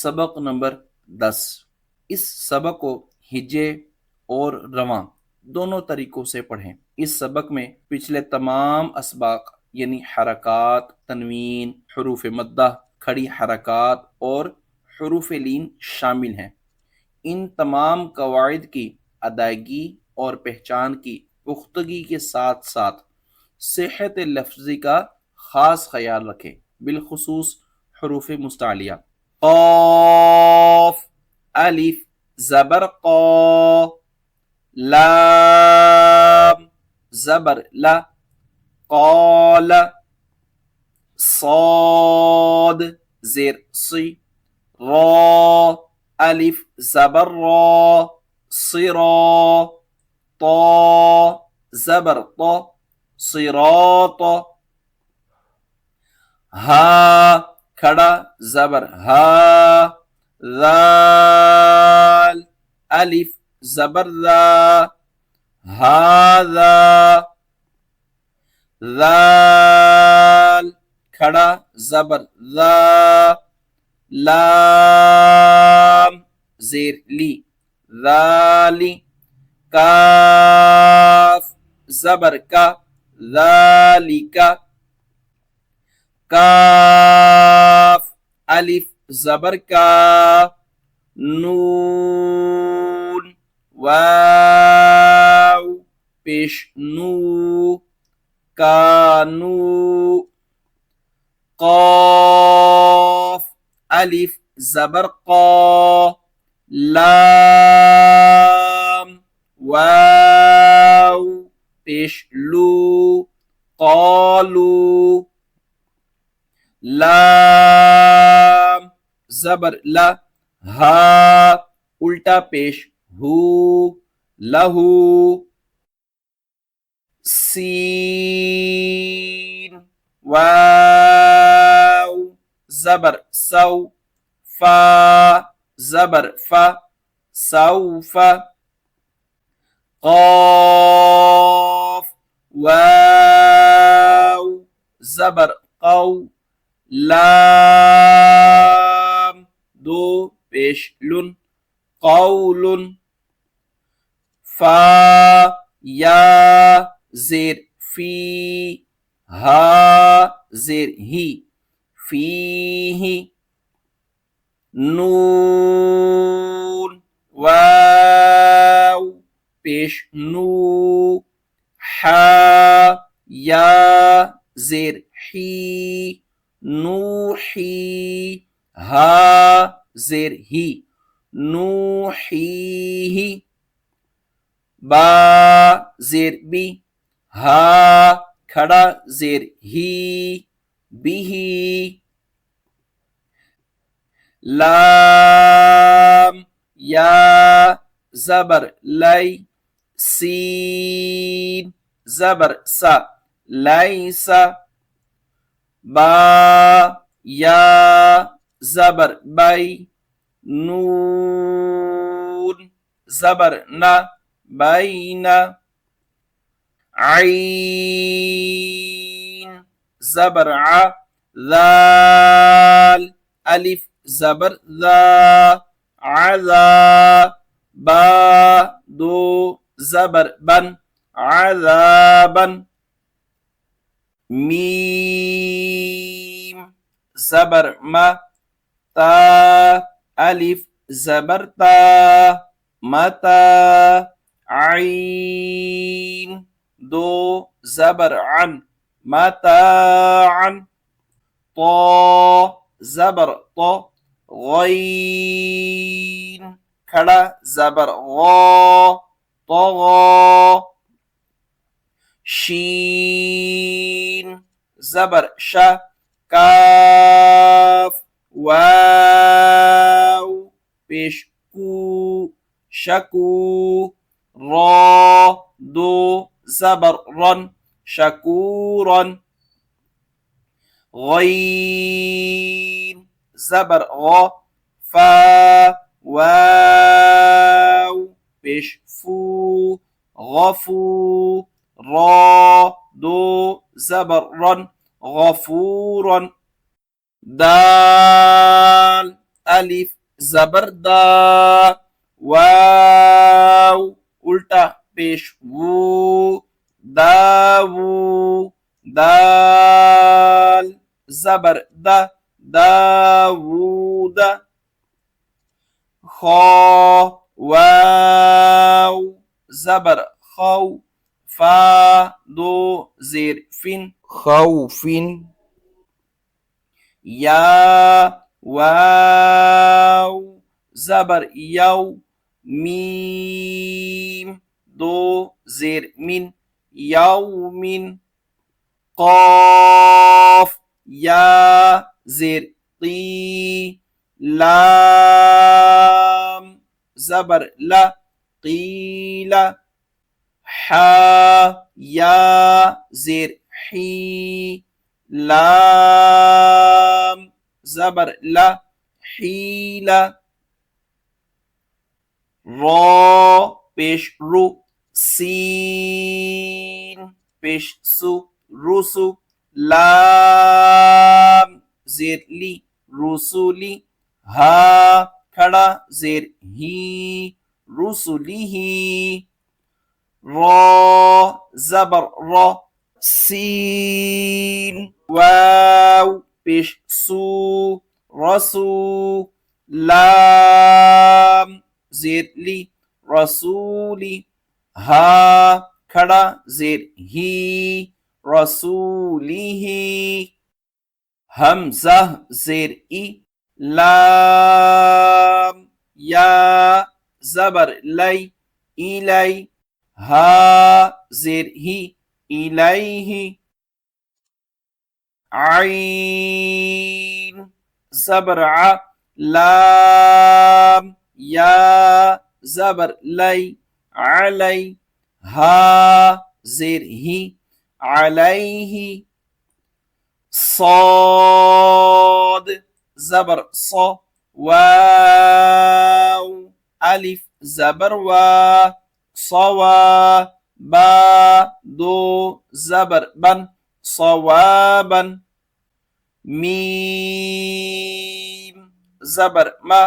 सबक नंबर 10। इस सबक को हिज्जे और रवां दोनों तरीकों से पढ़ें। इस सबक में पिछले तमाम असबाक यानी हरकात, तनवीन, हुरूफ मद्दा, खड़ी हरकात और हुरूफ लीन शामिल हैं। इन तमाम कवाइद की अदायगी और पहचान की पुख्तगी के साथ साथ सेहत लफ्ज़ी का ख़ास ख्याल रखें, बिलखुसूस हुरूफ मुस्तालिया। क़ाफ़, अलिफ, ज़बर क़ा, लाम, ज़बर ला, क़ाल, صاد زير صي را ألف زبر را صرا طا زبر طا صراط ها खड़ा जबर हा ذال अलिफ जबर दा हादा ذال खड़ा जबर दा लाम जेर ली ذाली काफ जबर का ذालिका काफ अलिफ जबर का नून वाव पेश नू कानू क़ाफ अलिफ जबर क़ा लाम वाव पेश लू क़ालू लाम जबर ला हा उल्टा पेश हु लहू सीन वाव जबर सौ फा जबर फा सौफा क़ाफ वाव जबर क़ौ लाम दो पेश लुन क़ौलुन फा या जेर फी हा जेर ही फीही नून वाव पेश नू हा या जेर ही नूही हा जेर ही नूहीही बा जेर बी हा खड़ा जेर ही बिही लाम या जबर लाई सीन जबर सा लाइसा बा या जबर बाई नून जबर ना बाईना आइन जबर आ ज़ाल अलिफ जबर ज़ा आज़ा बा दो जबर बन आज़ाबन मीम जबर मा ता अलिफ जबर ता मता आइन दो जबर अन मताअन तो जबर तो गईन खड़ा जबर गो तो गो शीन जबर शा काफ वाव पेश कू शकू रा दो जबर रन शकूरन गईन जबर गो फा वाव पेश फू गफू रा दो जबर रन गफूरन दाल अलिफ जबर दा, वाव उल्टा पेश वू, दावू, दाल जबर दा, दावूद, खौ वाव जबर खौ, फा दो जेर फिन, खौफिन, या वाव जबर यौ, मीम दो जेर मिन, यौमिन, कौफ या जेर ती, लाम जबर ला, कीला, हा या जेर ही, लाम जबर ला, हीला, रॉ पेश रू, सीन पेश सु, रुसु, लाम जेर ली, रुसुली, हा खड़ा जेर ही, रुसुलिही, रॉ जबर रॉ, सीन वाव पेश सू, रसू, लाम जेर ली, रसूली, हा खड़ा जेर ही, रसूलिही, हमजा जेर ई, लाम या जबर लै, इलै, हा जेर ही, इलैही, आइन जबर आ, लाम या जबर लै, अलै, हा जेर ही, अलैही, صاد जबर सौ, वाव अलिफ जबर वा, सवा, बा दो जबर बन, सवाबन, मीम जबर मा,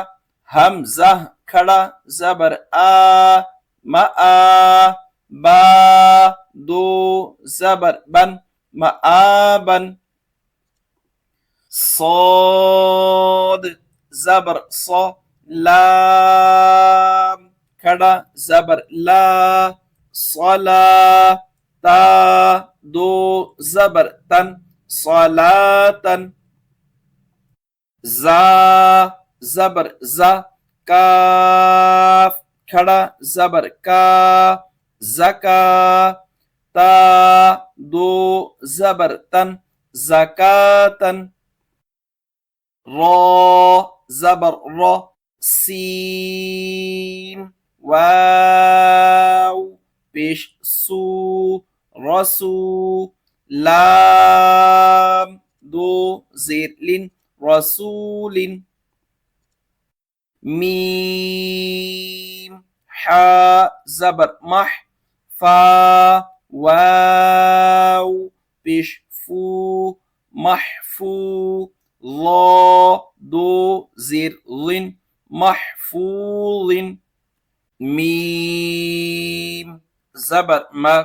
हमजा खड़ा जबर आ, मा, बा दो जबर बन, मआबन, صاد जबर सौ, लाम खड़ा जबर ला, सला, ता दो जबर तन, सलातन, जा जबर जा, काफ खड़ा जबर का, जका, ता दो जबर तन, जकातन, रॉ जबर रॉ, सीन वाव पेश सू, रसू, लाम दो जेर लिन, रसूलिन, मीम हा जबर मह, फा वाव पेश फू, महफू, लॉ दो जेर लिन, महफूलिन, मीम जबर मा,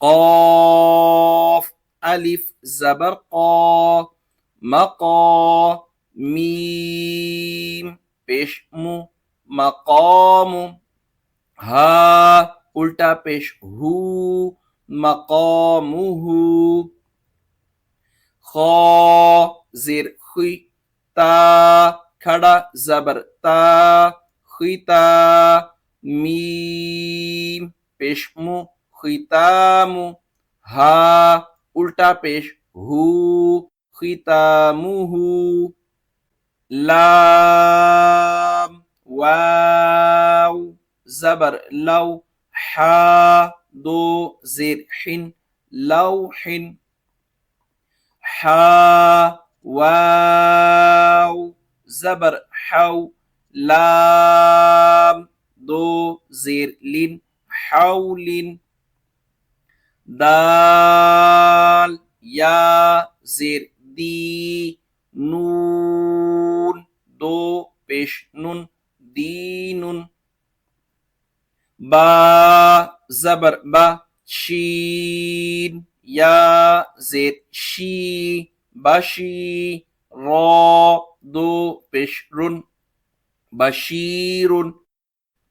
قاف अलिफ जबर क़ा, मक़ा, मीम पेश मु, मक़ामु, हा उल्टा पेश हु, मक़ामुहु, खा जेर खुई, ता खड़ा जबर ता, खुईता, मीम पेश मु, खुईतामु, हा उल्टा पेश हु, खुईतामुहु, लाम वाव जबर लौ, हा दो जेर हिन, लौहिन, हा वाव जबर हौ, लाम दो जेर लिन, हौलिन, दाल या जेर दी, नून दो पेश नुन दीनुन। बा जबर बा शीन या जेर शी बशी। रा दो पेश रुन बशीरुन।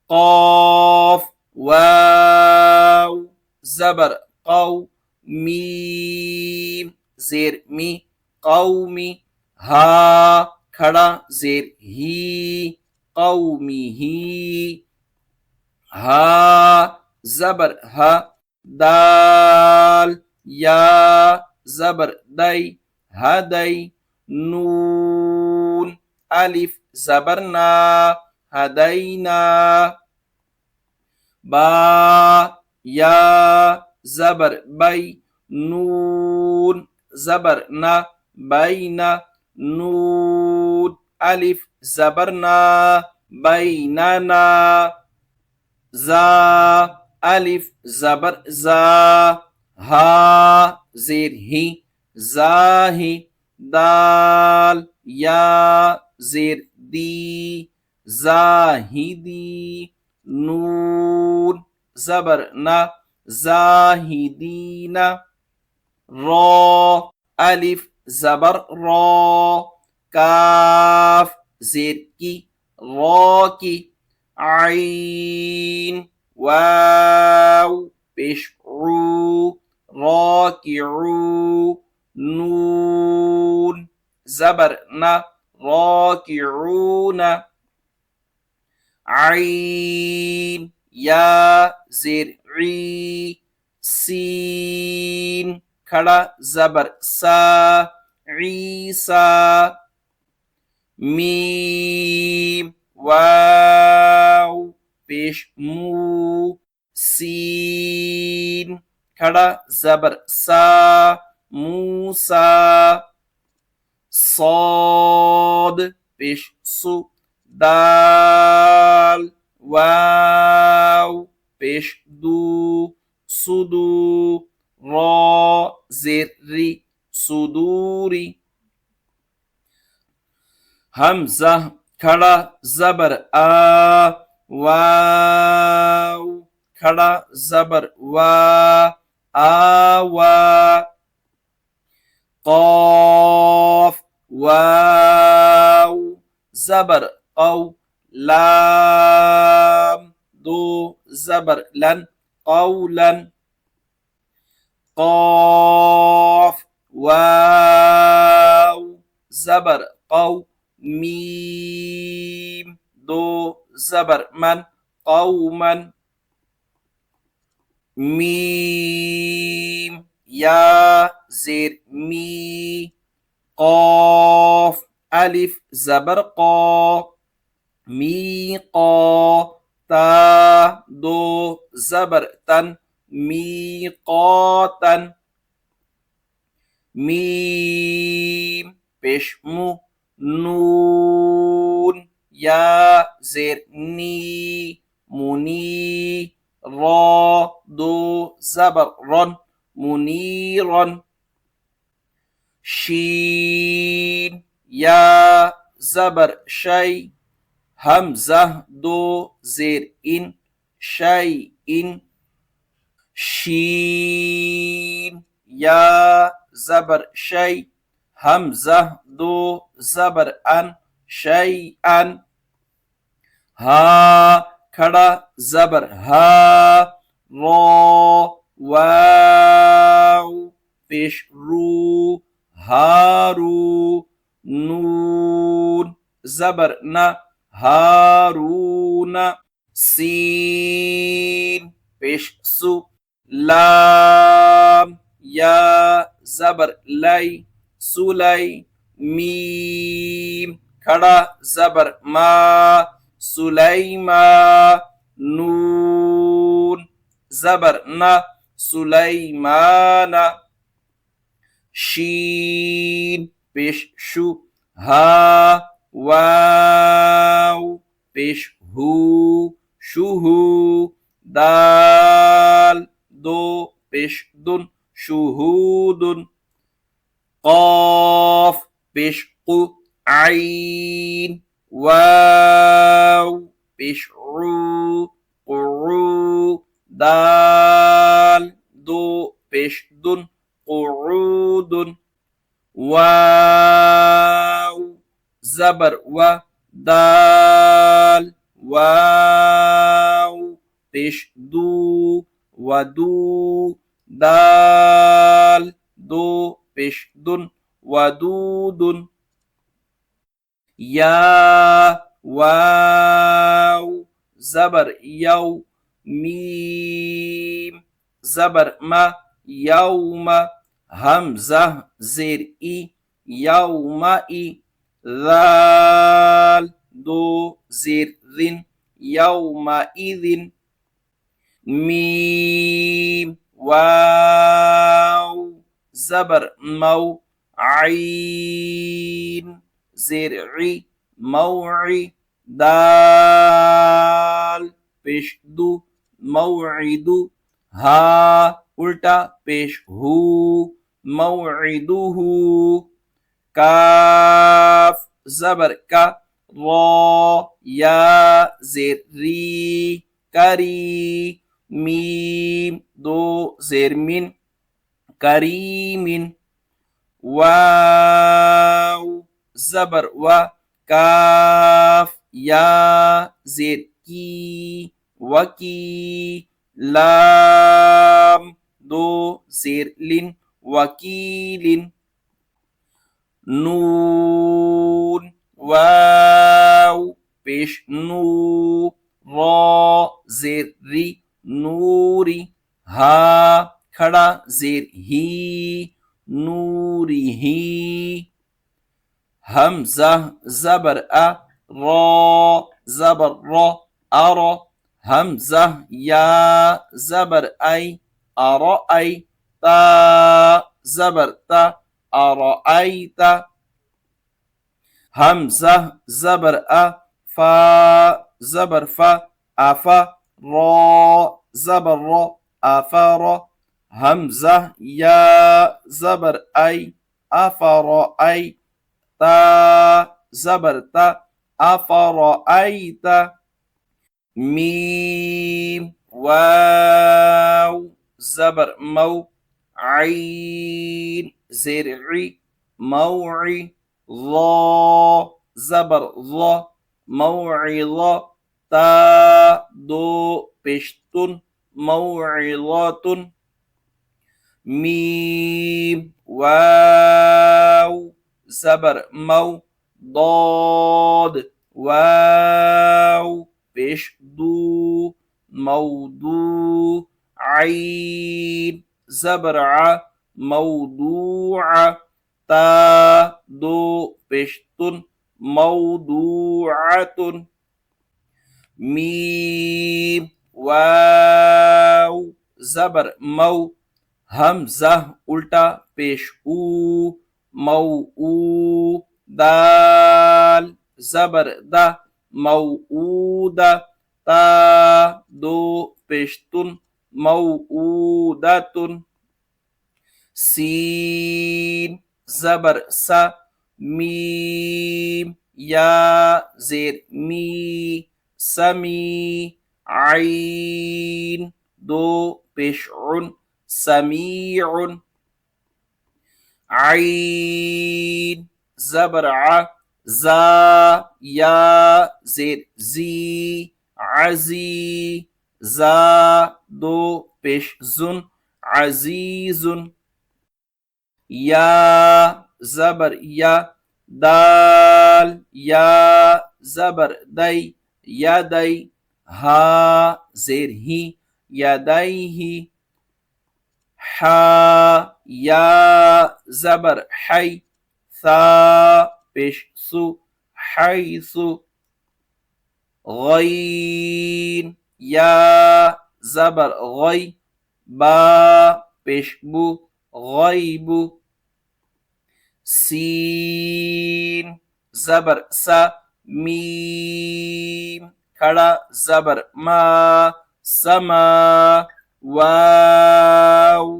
قاف واو زبر قو मीम जेर मी कौमी। हा खड़ा जेर ही कौमी ही। हा जबर हा दाल या जबर दई हदई। नून अलिफ जबर ना हदैना। बा या जबर बई नून जबर ना बैना। नून अलिफ जबर ना बैनाना। जा अलिफ जबर जा हा जेर ही जाही। दाल या जेर दी जाहिदी। नून जबर ना जाहिदीना। रा अलिफ जबर रा काफ जेर की रा की। आइन वाव पेश रू राकिऊ। नून जबर ना राकिऊना। आइन या जेर ई सीन खड़ा जबर सा ईसा। मीम वाव पेश मू सीन खड़ा जबर सा मूसा। صاد पेश सु दाल वाव पेश दू सुदू। रा जेर री सुदूरी। हमजा खड़ा जबर आ वाव खड़ा जबर वा आवा। قاف वाव जबर औ लाम दो जबर लन कौलन। قاف वाव जबर औ मीम दो जबर मन कौमन। मीम या जेर मी قاف अलिफ जबर क़ा मी क़ा। ता दो जबर तन मी क़ातन। मीम पेश मु नून या जेर नी मुनी। रा दो जबर रन मुनीरन। शीन या जबर शै हमजा दो जेर इन शै इन। शीन या जबर शै हमजा दो जबर अन शै अन। हा खड़ा जबर हा रा वाव पेश रू हारू। नून जबर ना हारूना। सीन पेश सु लाम या जबर लै सुलै। मीम खड़ा जबर मा सुलैमा। नून जबर ना सुलैमाना। शीन पेश शु हा वाव पेश हू शुहू। दाल दो पेश दुन शुहूदुन। क़ाफ पेश कु आइन वाव पेश रू कुरू दाल दो पेश दुन कुरूदुन वाव जबर व दाल वाव पेश दू वदू दाल दो पेश दुन वदूदुन या वाव जबर यौ मीम जबर मा यौमा हमजा जेर ई यौमा ई दाल दो जेर दिन यौमा इदिन मीम वाव जबर मौ आइन ज़िरई मौई दाल पेश दू मौइदु हा उल्टा पेश हु मौइदुहु काफ जबर का रो या जेर री करी मीम दो जेर मिन करीमिन वाव जबर व काफ या जेर की वकी लाम दो जेर लिन वकीलिन नून वाव पेश नू रो जेर री नूरी हा खड़ा जेर ही नूरी ही हमजा जबर अ रो जबर रो अरो हमजा या जबर आई अरो आई ता जबर ता अरो आई ता हमजा जबर अ फा जबर फा अफा रो जबर रो अफारो हमजा या जबर आई अफारो आई ता जबर ता अफराअयता मीम वाव जबर मौ आइन ज़िरई मौई ज़ा जबर ज़ा मौइज़ा ता दो पेश्तुन मौइज़ातुन मीम वाव जबर मौ ضاد वाव पेश दू मौदू आइन जबर आ मौदूआ ता दो पेश्तुन मौदूआतुन मीम वाव जबर मौ हमजा उल्टा पेश ऊ मौ ऊ दाल जबर दा मौऊदा ता दो पेश्तुन मौऊदातुन सीन जबर सा मीम या जेर मी समी आइन दो पेशउन समीउन आइन जबर आ जा या जेर जी आजी जा दो पेश जुन अजीजुन या जबर या दाल या जबर दई या दई हा जेर ही या दई ही हा या जबर हई सा पेश सु हैसु गईन या जबर गई बा पेश बु गईबु सीन जबर सा मीम खड़ा जबर मा समा वाव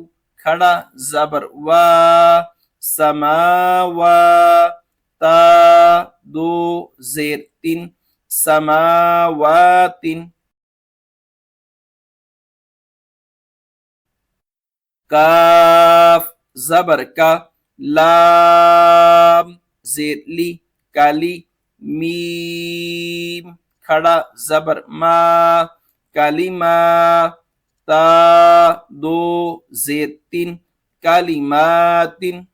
खड़ा जबर वा समावा ता दो जेर तीन समावातिन काफ जबर का लाम जेर ली काली मीम खड़ा जबर मा कालिमा ता दो जेर तीन कालिमातिन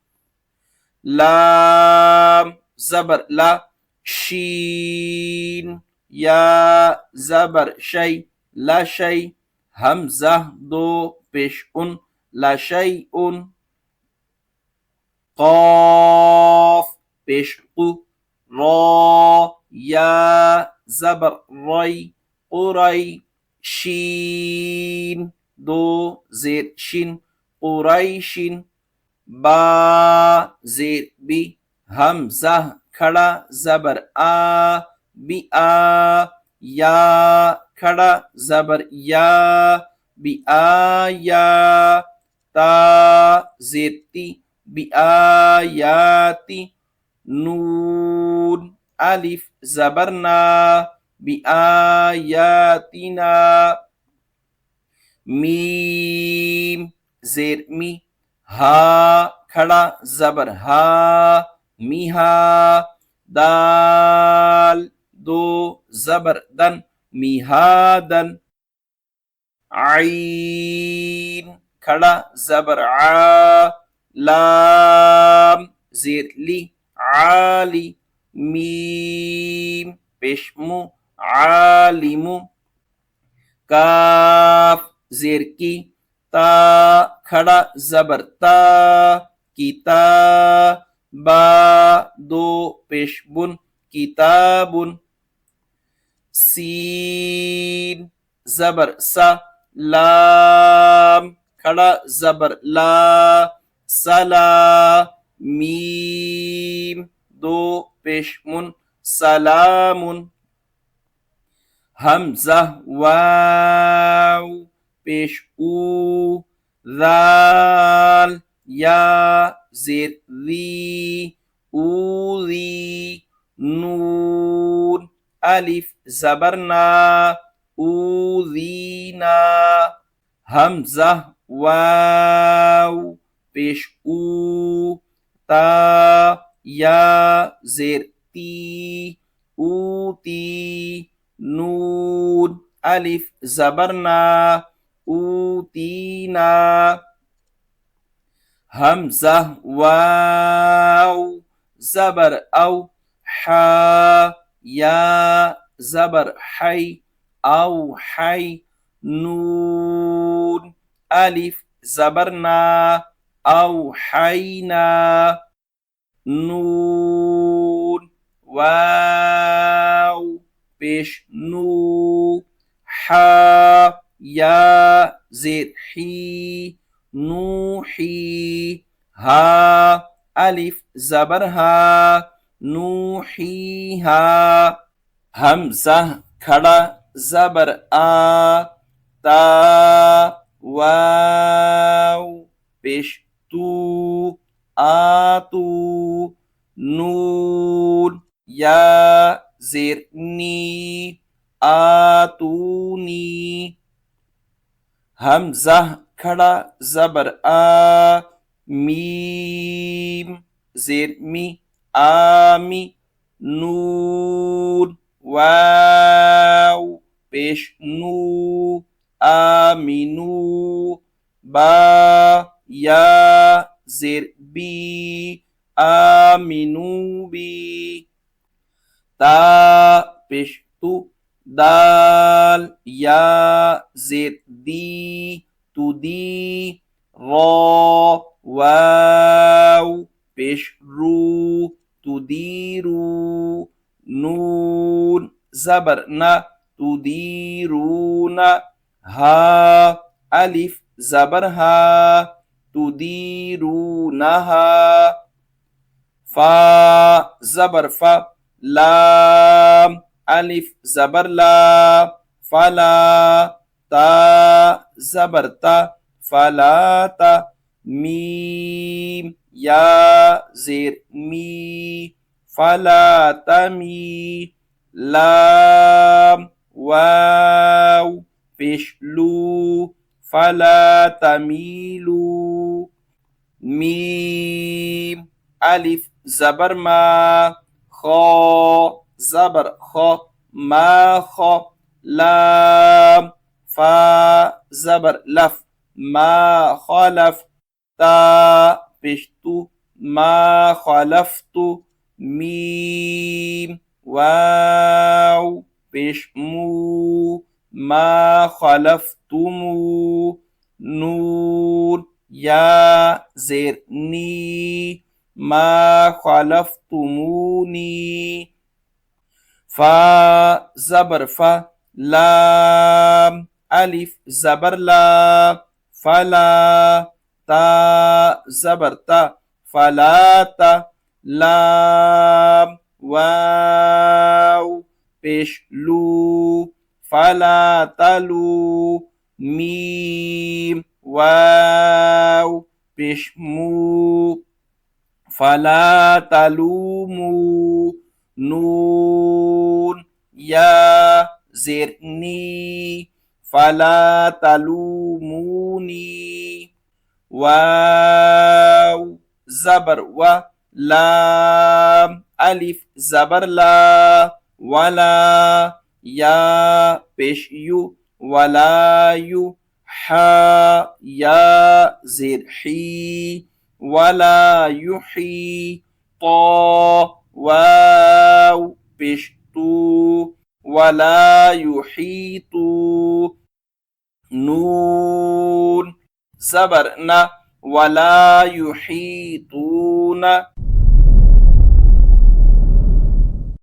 लाम जबर ला शीन या जबर शै ला शै हमजा दो पेश उन ला शै उन قاف पेश कु را या जबर रई कुरई शीन दो जेर शिन कुरैशिन बा जेर बी हमजा खड़ा जबर आ बी आ या खड़ा जबर या बी आया ता जेर ती बी आयाती नून अलिफ जबरना बी आयातिना मीम जेर मी हा खड़ा जबर हा मिहा दाल दो जबर दन मिहादन आइन खड़ा जबर आ लाम जेर ली आली मीम पेशमु आलिमु काफ जेर की ता खड़ा जबर ता किता बा दो पेशबुन किताबुन सीन जबर सा लाम खड़ा जबर ला सला मीम दो पेशमुन सलामुन हमजा वाव पेश ऊ दाल या जेर री ऊरी नून अलिफ जबरना ऊरीना हमजा वाव पेश ऊ ता या जेर ती ऊती नून अलिफ जबरना ऊतीना हमजा वाव जबर औ हा या जबर है औ है नून अलिफ जबरना औ हैना नून वाव पेश नू हा या जेर ही नूही हा अलिफ जबर हा नूहीहा हमजा खड़ा जबर आ ता वाव पेश तू आतू नून या जेर नी आतूनी हमजा खड़ा जबर आ मीम जेर मी आमी नून वाव पेश नू आमिनू बा या जेर बी आमिनू बी ता पेश तू दाल या जेर दी तुदी रा वाव पेश रू तुदीरू नून जबर ना तुदीरूना हा अलिफ जबर हा तुदीरूनहा फा जबर फा लाम अलिफ जबर ला फला ता जबर ता फलाता मीम या जेर मी फला तमी, लाम वाव पेश लू, फला तमीलू, मीम अलिफ जबर मा, खो जबर खो, मा खो, लाम फा जबर लफ, मा खलफ, ता पेशतु, मा खलफ्तु, मीम वाव पेशमू, मा खलफ्तुमू, नून या जेर नी, मा खलफ्तुमूनी, फा जबर फा, लाम अलिफ जबर ला, फला, ता जबर ता, फलाता, लाम वाव पेश लू, फला तलू, मीम वाव पेश मू, फला तलूमू, नून या जेर नी, फला तलूमूनी, वाव जबर व, लाम अलिफ जबर ला, वला, या पेश यू, वलायु, हा या जेर ही, वला युही, तो वाव पेश तू, वला युहीतु, नून जबर न, वला युहीतून,